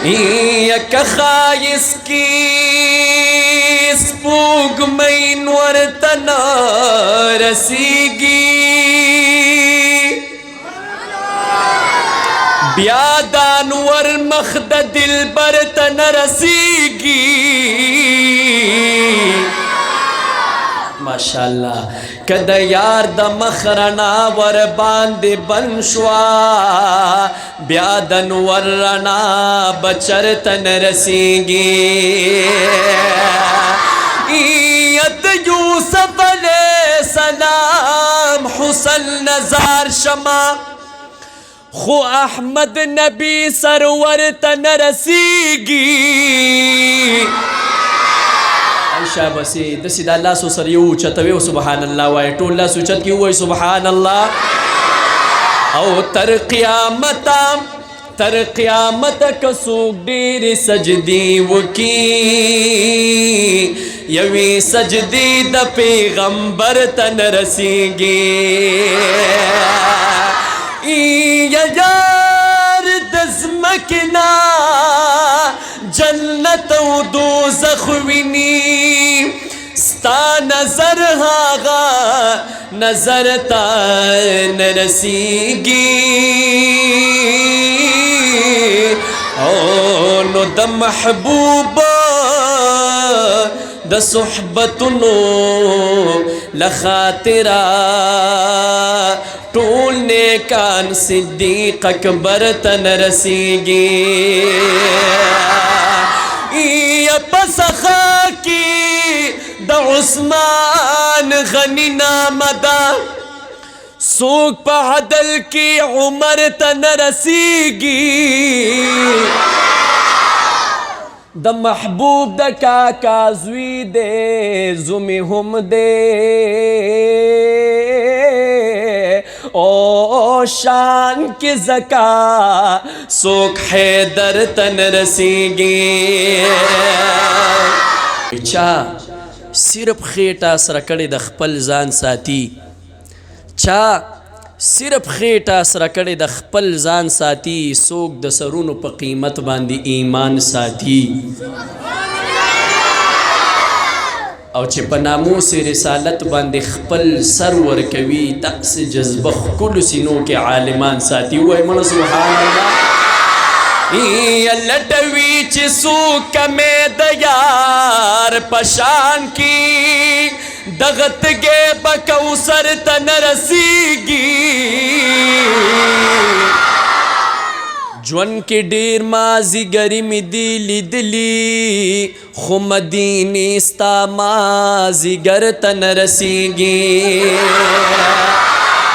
یک خایس کی سپوږمۍ نور تنا رسیږي بیا دا نور مخ د دلبر تنا رسیږي ماشاءالله کد یار د مخرنا ور باندې بن شوا بیا د نور رنا بچر تن رسیږي ید یوسف علیہ السلام حسن نظار شما خو احمد نبی سرور تن رسیږي عائشہ بسی دسی دا اللہ سو سر یو چتوی و سبحان اللہ وائی تو اللہ سو چت کی ہوئی سبحان اللہ او تر قیامت کسوک دیر سجدی وکی یوی سجدی دا پیغمبر تن رسیگی یا یار دزمکنا جنت و دوزخ وینی ستا نظر هاغا نظر تا نرسیگی او نو د محبوب د صحبتنو لخاطرہ ټول نیکان صدیق اکبر تن رسیگی یا پسخا کی دا عثمان غنی نامدا سوک پا عدل کی عمر تن رسیگی دا محبوب دا کاکا زوی دے زمی ہم دے او شان کی زکا سوک حیدر تن رسیگی چا صرف خیٹا سرکڑی د خپل ځان ساتي چا صرف خیٹا سرکڑی د خپل ځان ساتي سوک د سرونو په قیمت باندې ایمان ساتي او چې په ناموس رسالت باندې خپل سر ورکوي دقسې جذبه ښکلو سینو کې عالمان ساتي ووایي مړه سبحان الله لټوي چې څوک مې د یار پشان کی دغتګې به کوثر ته نه رسیږي ژوند کې ډېر مازدیګري مې دي لیدلي خو مدینې ستا مازدیګر ته نه رسیږي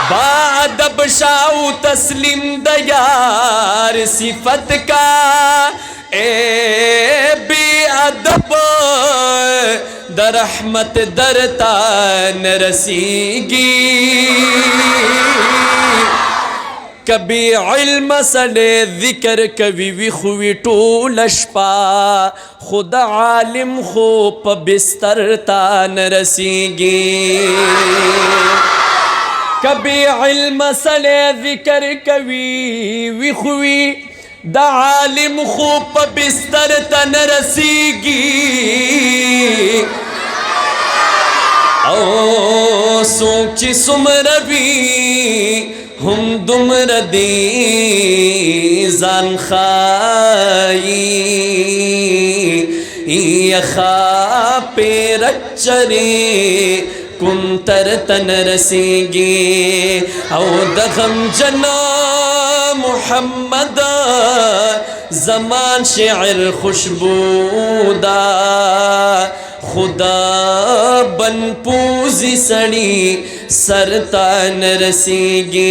با ادب شاو تسلیم د یار صفت کا اے بی ادب در رحمت درتا نرسیگی کبھی علم سڑے ذکر کبھی وی خوی ټول شپا خود عالم خو په بستر تا نرسیگی کبھی علم سڑے ذکر کبھی وی خوی دا عالم خوب پا بستر تا نرسیگی او سوچی سمروی ہم دمر دی زان خائی یخا پیرچری کنتر تن رسیگی او دغم جنا محمد زمان شعر خوشبودا خدا بن پوزی سڑی سرطان رسیگی